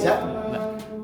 siap?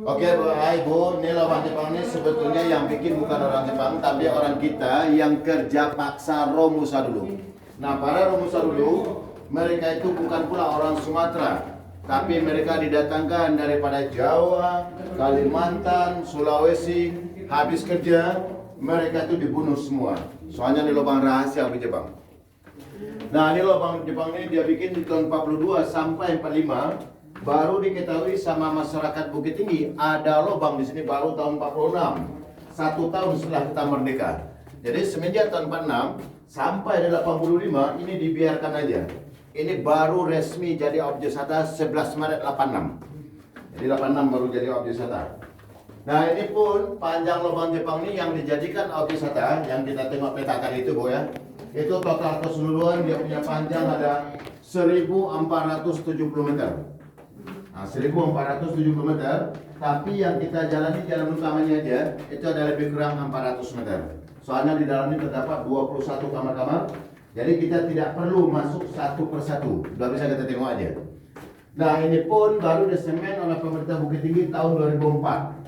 Oke, Bu, ini lubang Jepang ini sebetulnya yang bikin bukan orang Jepang, tapi orang kita yang kerja paksa Romusa dulu. Nah, para Romusa dulu, mereka itu bukan pula orang Sumatera, tapi mereka didatangkan daripada Jawa, Kalimantan, Sulawesi. Habis kerja, mereka itu dibunuh semua. Soalnya ini lubang rahasia di Jepang. Nah, ini lubang Jepang ini dia bikin di tahun 42 sampai 45, baru diketahui sama masyarakat Bukit Tinggi ada lubang di sini baru tahun 46, 1 tahun setelah kita merdeka. Jadi semenjak tahun 46 sampai 85 ini dibiarkan aja. Ini baru resmi jadi objek wisata 11 Maret 86. Jadi 86 baru jadi objek wisata. Nah, ini pun panjang lubang Jepang ini yang dijadikan objek wisata yang kita tengok petakan itu, Bu ya. Itu total keseluruhan dia punya panjang ada 1470 meter. Nah, 1470 meter, tapi yang kita jalani jalan utamanya aja itu ada lebih kurang 400 meter. Soalnya di dalam ini terdapat 21 kamar-kamar, jadi kita tidak perlu masuk satu persatu, sudah bisa kita tengok aja. Nah, ini pun baru disemen oleh pemerintah Bukit Tinggi tahun 2004.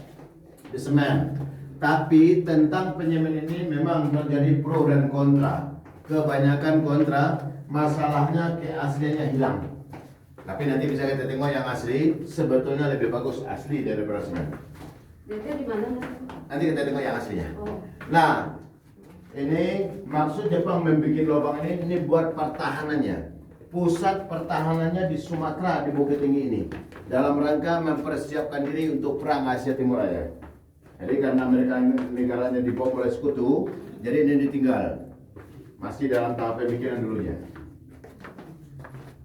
Disemen. Tapi tentang penyemen ini memang terjadi pro dan kontra. Kebanyakan kontra, masalahnya keasliannya hilang. Tapi nanti bisa kita tengok yang asli, sebetulnya lebih bagus asli daripada semen. Jadi di mana? Nanti kita tengok yang aslinya. Oh. Nah, ini maksud Jepang membuat lubang ini buat pertahanannya. Pusat pertahanannya di Sumatera, di Bukit Tinggi ini. Dalam rangka mempersiapkan diri untuk perang Asia Timur Raya. Jadi karena mereka negaranya dibom oleh sekutu, jadi ini ditinggal. Masih dalam tahap pemikiran dulunya.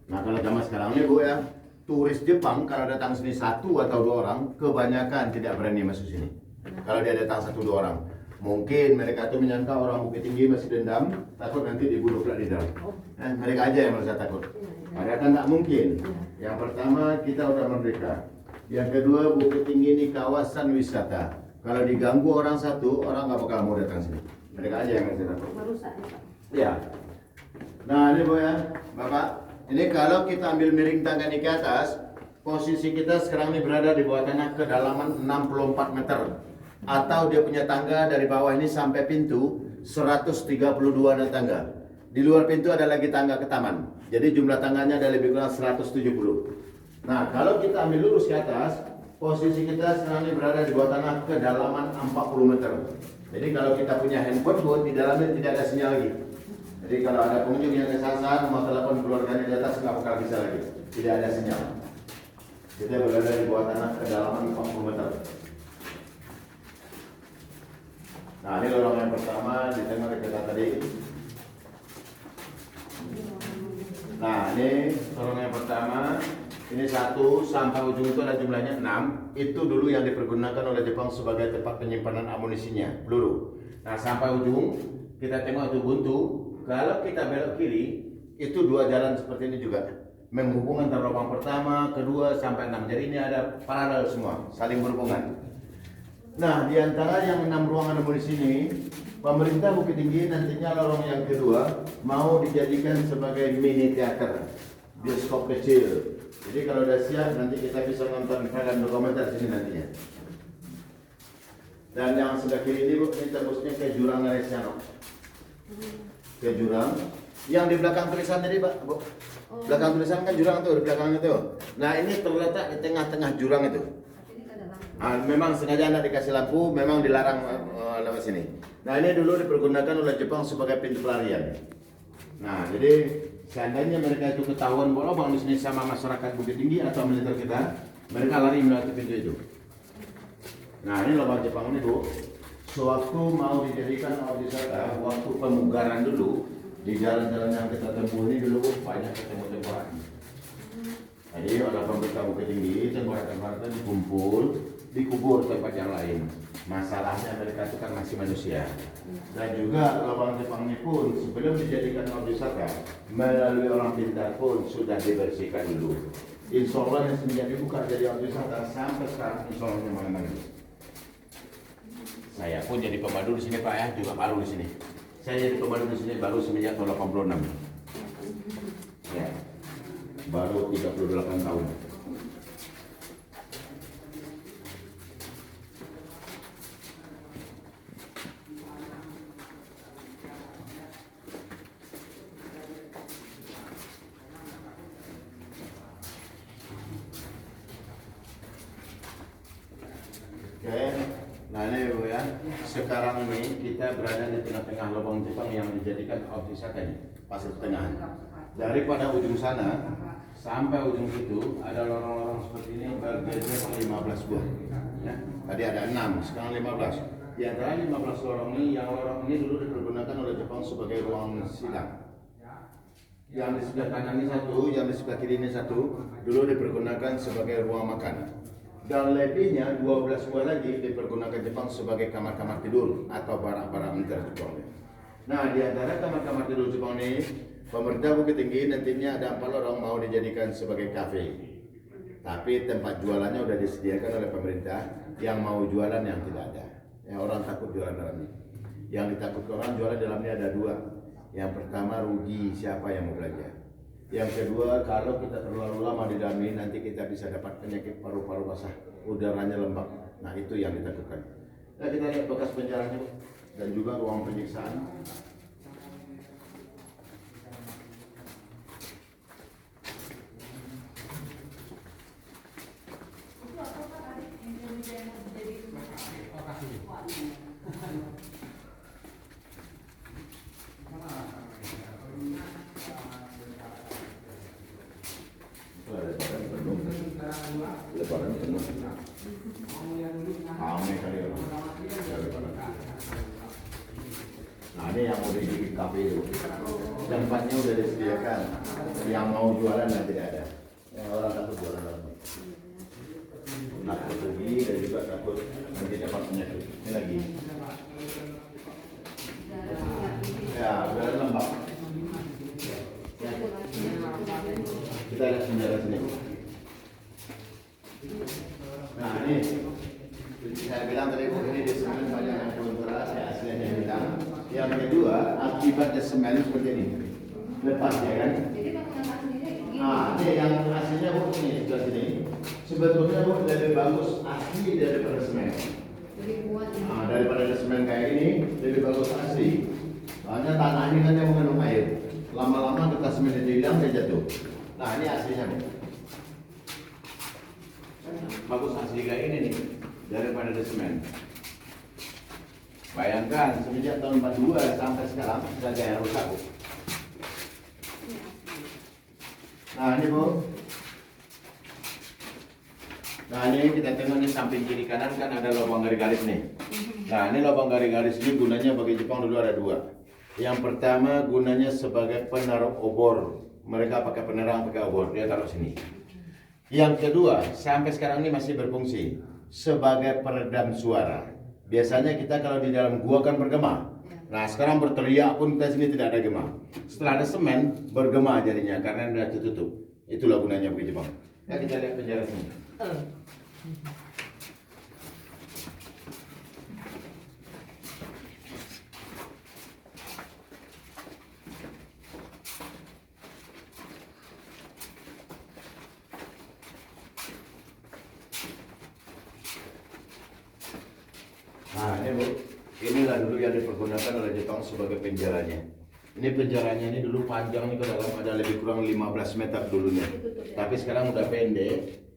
Nah, kalau zaman sekarang ini, Bu ya, turis Jepang kalau datang sini 1 atau 2 orang, kebanyakan tidak berani masuk sini. Kalau dia datang 1 2 orang, mungkin mereka itu menyangka orang Bukit Tinggi masih dendam, takut nanti dibunuh pula di dalam. Mereka aja yang merasa takut. Padahal kan tak mungkin. Yang pertama, kita udah merdeka. Yang kedua, Bukit Tinggi ini kawasan wisata. Kalau diganggu orang 1, orang nggak bakal mau datang sini. Mereka aja yang merasa takut. Merusak ya, Pak. Ya. Nah, ini Bu ya, Bapak. Ini kalau kita ambil miring tangga ini ke atas, posisi kita sekarang ini berada di bawah tanah kedalaman 64 meter. Atau dia punya tangga dari bawah ini sampai pintu 132 ada tangga. Di luar pintu ada lagi tangga ke taman. Jadi jumlah tangganya ada lebih kurang 170. Nah, kalau kita ambil lurus ke atas, posisi kita sekarang ini berada di bawah tanah kedalaman 40 meter. Jadi kalau kita punya handphone, Bu, di dalamnya tidak ada sinyal lagi. Jadi kalau ada pengunjung yang kesasar, mau telepon keluarganya di atas nggak bakal bisa lagi, tidak ada sinyal. Kita berada di bawah tanah kedalaman 40 meter. Nah, ini lorong yang pertama di tengah kita tadi. Nah, ini lorong yang pertama. Ini 1 sampai ujung itu ada jumlahnya 6. Itu dulu yang dipergunakan oleh Jepang sebagai tempat penyimpanan amunisinya, peluru. Nah, sampai ujung kita tengok itu buntu. Kalau kita belok kiri, itu 2 jalan seperti ini juga menghubungkan antara lubang pertama, kedua sampai 6. Jadi ini ada paralel semua, saling berhubungan. Nah, di antara yang 6 ruangan amunisi ini, pemerintah Bukit Tinggi nantinya lorong yang kedua mau dijadikan sebagai mini teater, bioskop kecil. Jadi kalau udah siap nanti kita bisa nonton film dokumenter sini nantinya. Dan yang sebelah kiri ini, Bu, ini tembusnya ke jurang Naresiano. Ke jurang yang di belakang tulisan tadi, Pak, Bu. Belakang tulisan kan jurang tuh, di belakang itu. Nah, ini terletak di tengah-tengah jurang itu. Memang sengaja tidak dikasih lampu, memang dilarang lewat sini. Nah, ini dulu dipergunakan oleh Jepang sebagai pintu pelarian. Nah, jadi seandainya mereka itu ketahuan bahwa lubang di sini sama masyarakat Bukit Tinggi atau militer kita, mereka lari melewati pintu itu. Nah, ini lubang Jepang ini, Bu. Sewaktu mau dijadikan objek wisata, waktu pemugaran dulu di jalan-jalan yang kita tempuh ini dulu banyak ketemu tengkorak. Jadi oleh pemerintah Bukit Tinggi, tengkorak-tengkorak itu dikubur tempat yang lain. Masalahnya mereka itu kan masih manusia. Dan juga lubang Jepang ini pun sebelum dijadikan objek wisata, melalui orang pintar pun sudah dibersihkan dulu. Insya Allah yang semenjak dibuka jadi objek wisata sampai sekarang insya Allah mana-mana. Saya pun jadi pemandu di sini, Pak ya, juga baru di sini. Saya jadi pemandu di sini baru semenjak tahun 86. Ya, baru 38 tahun. Oke, nah ini Bu ya, sekarang ini kita berada di tengah-tengah lubang Jepang yang dijadikan Aushisaka ini, pasir tengah. Daripada ujung sana sampai ujung situ ada lorong-lorong seperti ini bergeser 15 buah. Ya, tadi ada 6, sekarang 15. Di antara 15 lorong ini, yang lorong ini dulu dipergunakan oleh Jepang sebagai ruang sidang. Yang di sebelah kanan ini satu, yang di sebelah kiri ini satu, dulu dipergunakan sebagai ruang makan. Dan lebihnya 12 buah lagi dipergunakan Jepang sebagai kamar-kamar tidur atau barak-barak militer Jepang. Nah, di antara kamar-kamar tidur Jepang ini, pemerintah Bukit Tinggi nantinya ada 4 lorong mau dijadikan sebagai kafe. Tapi tempat jualannya sudah disediakan oleh pemerintah, yang mau jualan yang tidak ada. Yang orang takut jualan dalamnya. Yang ditakutkan orang jualan dalamnya ada 2. Yang pertama, rugi siapa yang mau belanja. Yang kedua, kalau kita terlalu lama di dalam ini nanti kita bisa dapat penyakit paru-paru basah, udaranya lembab. Nah, itu yang ditakutkan. Nah, kita lihat bekas penjaranya dan juga ruang penyiksaan. Lebaran penuh. Ramai kali orang. Nah, ini yang mau di kafe itu. Tempatnya udah disediakan. Yang mau jualan dan tidak ada. Yang orang takut jualan lagi. Takut rugi dan juga takut nanti dapat penyakit. Ini lagi. Ya, udah lembab. Ya. Kita lihat penjara sini. Nah, ini saya bilang tadi Bu, ini di semen banyak yang kontra, saya aslinya hitam. Yang kedua, akibat di semen seperti ini, lepas ya kan? Jadi bangunan sendiri gini. Nah, ini yang aslinya Bu, ini sebelah sini. Sebetulnya Bu lebih bagus asli daripada semen. Lebih kuat. Nah, daripada semen kayak ini, lebih bagus asli. Soalnya tanah ini kan yang mengandung air. Lama-lama kertas semen itu hilang, dia jatuh. Nah, ini aslinya Bu. Bagus asli kayak ini nih daripada di semen. Bayangkan semenjak tahun 42 sampai sekarang sudah kayak rusak Bu. Nah, ini Bu. Nah, ini kita tengok nih samping kiri kanan kan ada lubang garis-garis nih. Nah, ini lubang garis-garis ini gunanya bagi Jepang dulu ada 2. Yang pertama gunanya sebagai penaruh obor. Mereka pakai penerang pakai obor, dia taruh sini. Yang kedua, sampai sekarang ini masih berfungsi sebagai peredam suara. Biasanya kita kalau di dalam gua kan bergema. Nah, sekarang berteriak pun kita sini tidak ada gema. Setelah ada semen, bergema jadinya karena sudah tertutup. Itulah gunanya bagi Jepang. Ya, kita lihat penjara sini. Nah, ini Bu, inilah dulu yang dipergunakan oleh Jepang sebagai penjaranya. Ini penjaranya ini dulu panjang nih ke dalam ada lebih kurang 15 meter dulunya. Tapi sekarang udah pendek.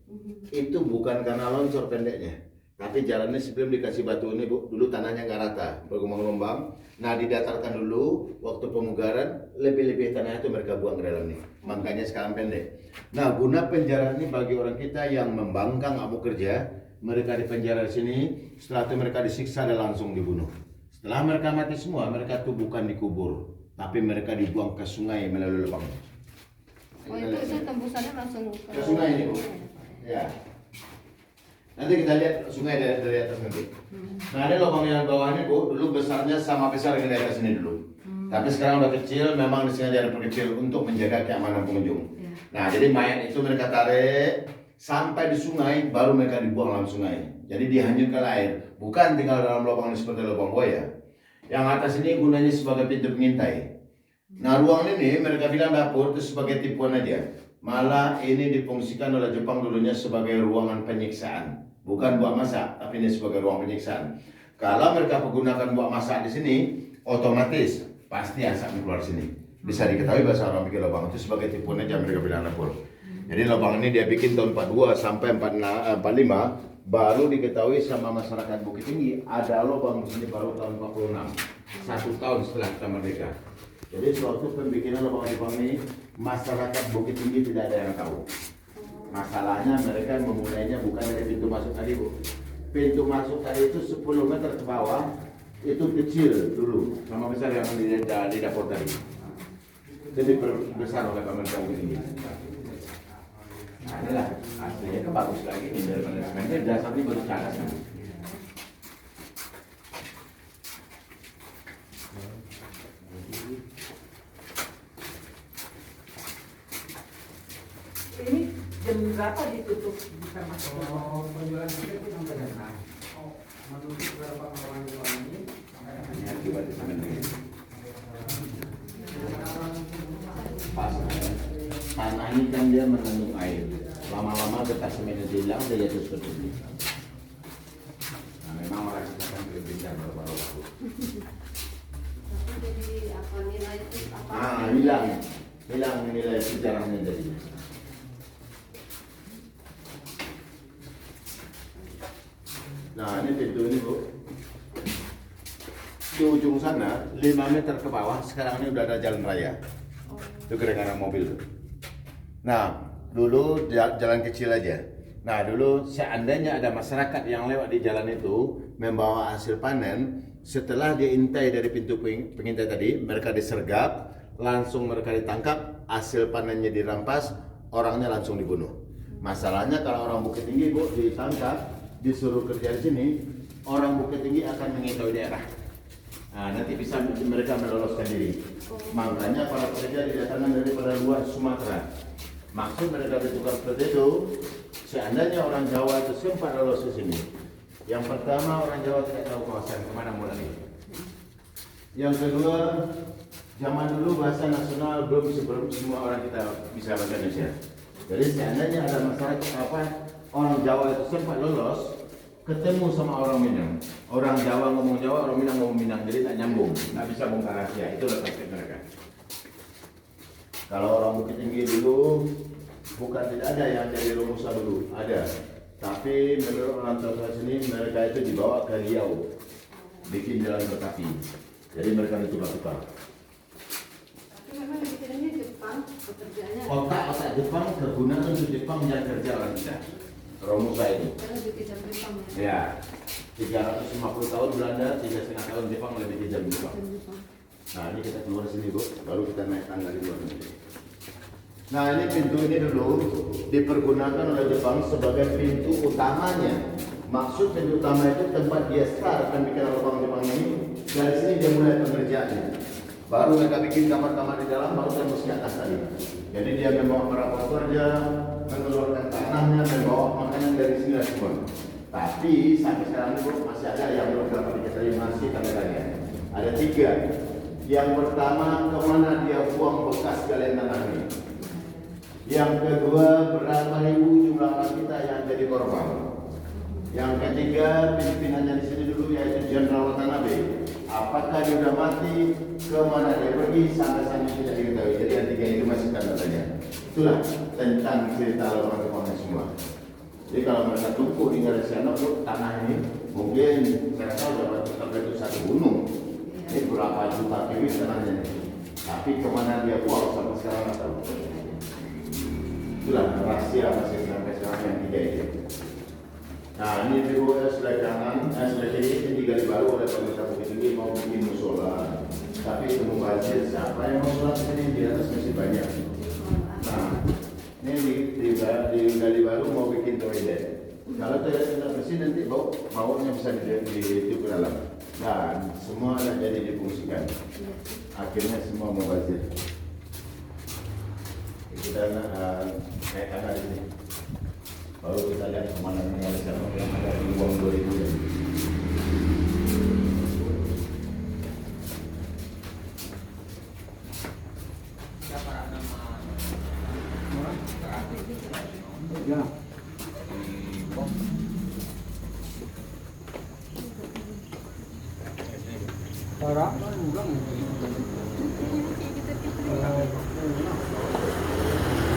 Itu bukan karena longsor pendeknya. Tapi jalannya sebelum dikasih batu ini Bu, dulu tanahnya nggak rata, bergelombang-gelombang. Nah, didatarkan dulu waktu pemugaran, lebih-lebih tanah itu mereka buang ke dalam nih. Makanya sekarang pendek. Nah, guna penjara ini bagi orang kita yang membangkang mau kerja, mereka dipenjara di sini, setelah itu mereka disiksa dan langsung dibunuh. Setelah mereka mati semua, mereka tuh bukan dikubur, tapi mereka dibuang ke sungai melalui lubang. Oh, itu tembusannya langsung Ke sungai ini Bu. Ya. Nanti kita lihat sungai dari atas nanti. Nah, ada lubang yang bawah ini Bu, dulu besarnya sama besar yang di atas ini dulu. Tapi sekarang udah kecil, memang disengaja diperkecil untuk menjaga keamanan pengunjung. Nah, jadi mayat itu mereka tarik sampai di sungai, baru mereka dibuang dalam sungai. Jadi dihanyutkan air, bukan tinggal dalam lubang ini seperti lubang buaya. Yang atas ini gunanya sebagai pintu pengintai. Nah, ruang ini mereka bilang dapur itu sebagai tipuan aja. Malah ini difungsikan oleh Jepang dulunya sebagai ruangan penyiksaan. Bukan buat masak, tapi ini sebagai ruang penyiksaan. Kalau mereka menggunakan buat masak di sini, otomatis pasti asap keluar sini. Bisa diketahui bahasa orang bikin lubang itu sebagai tipuan aja mereka bilang dapur. Jadi lubang ini dia bikin tahun 42 sampai 45, baru diketahui sama masyarakat Bukit Tinggi ada lubang di sini baru tahun 46, 1 tahun setelah kita merdeka. Jadi suatu pembikinan lubang ini masyarakat Bukit Tinggi tidak ada yang tahu. Masalahnya mereka memulainya bukan dari pintu masuk tadi, Bu. Pintu masuk tadi itu 10 meter ke bawah, itu kecil dulu, sama besar yang di dapur tadi. Jadi besar oleh pemerintah Bukit Tinggi. Nah, inilah aslinya itu bagus lagi nih daripada semennya, dasarnya baru ke atas. Ini jam berapa ditutup bisa masuk? Penjualan tiket itu sampai jam 6. Menutup beberapa kawan-kawan ini sampai Ini akibat semen ini. Pas tanah ini kan dia mengandung air. Lama-lama getah semennya hilang, dia jatuh seperti ini. Nah, memang orang kita kan berbicara beberapa waktu. Jadi apa nilai itu apa? Hilang nilai sejarahnya jadi. Nah, ini pintu ini, Bu. Di ujung sana 5 meter ke bawah sekarang ini udah ada jalan raya. Itu kedengaran mobil. Nah, dulu jalan kecil aja. Nah, dulu seandainya ada masyarakat yang lewat di jalan itu membawa hasil panen, setelah diintai dari pintu pengintai tadi, mereka disergap, langsung mereka ditangkap, hasil panennya dirampas, orangnya langsung dibunuh. Masalahnya kalau orang Bukit Tinggi, Bu, ditangkap, disuruh kerja di sini, orang Bukit Tinggi akan mengetahui daerah. Nah, nanti bisa mereka meloloskan diri. Makanya para pekerja didatangkan daripada luar Sumatera. Maksud mereka ditukar seperti itu, seandainya orang Jawa itu sempat lolos ke sini. Yang pertama, orang Jawa tidak tahu kawasan kemana mulai. Yang kedua, zaman dulu bahasa nasional belum semua orang kita bisa bahasa Indonesia. Jadi seandainya ada masyarakat orang Jawa itu sempat lolos, ketemu sama orang Minang. Orang Jawa ngomong Jawa, orang Minang ngomong Minang, jadi tak nyambung, nggak bisa bongkar rahasia. Itulah taktik mereka. Kalau orang Bukit Tinggi dulu bukan tidak ada yang jadi Romusa dulu, ada. Tapi menurut orang tua sini mereka itu dibawa ke Riau, bikin jalan berkaki. Jadi mereka ditukar-tukar. Tapi memang bikinannya Jepang, pekerjaannya. Otak Jepang tergunakan untuk Jepang yang kerja orang kita. Romusa itu. Karena lebih kejam Jepang Ya, 350 tahun Belanda, 3,5 tahun Jepang lebih kejam Jepang. Jepang. Nah, ini kita keluar sini, Bu, baru kita naik tangga di luar negeri. Nah, ini pintu ini dulu dipergunakan oleh Jepang sebagai pintu utamanya. Maksud pintu utama itu tempat dia start dan bikin lubang Jepang ini. Dari sini dia mulai pengerjaannya. Baru mereka bikin kamar-kamar di dalam, baru tembus ke atas tadi. Jadi dia membawa para pekerja, mengeluarkan tanahnya, membawa makanan dari sini semua. Tapi sampai sekarang ini, Bu, masih ada yang belum dapat diketahui, masih kameranya. Ada 3. Yang pertama, kemana dia buang bekas galian tanah ini. Yang kedua, berapa ribu jumlah orang kita yang jadi korban. Yang ketiga, pimpinannya di sini dulu yaitu Jenderal Watanabe. Apakah dia sudah mati, kemana dia pergi, sampai saat ini tidak diketahui. Jadi yang 3 itu masih tanda tanya. Itulah tentang cerita orang Jepang semua. Jadi kalau mereka tumpuh di Galesiano, tanah ini mungkin mereka sudah sampai itu 1 gunung. Ini berapa juta kubik tanahnya. Tapi kemana dia buang sampai sekarang nggak tahu. Itulah rahasia masih sampai sekarang yang 3 itu. Nah, ini Ibu sebelah kanan, sebelah kiri ini digali baru oleh pemerintah Bukit Tinggi mau bikin musola. Tapi itu mubazir, siapa yang mau sholat ini di atas masih banyak. Nah, ini digali baru mau bikin toilet. Kalau toilet sudah bersih nanti baunya bisa ditiup ke dalam. Dan semua ada jadi difungsikan. Akhirnya semua mubazir. Kita naik tangga di sini. Baru kita lihat pemandangan yang ada di uang 2000 ya. siapa nama Ya. orang enggak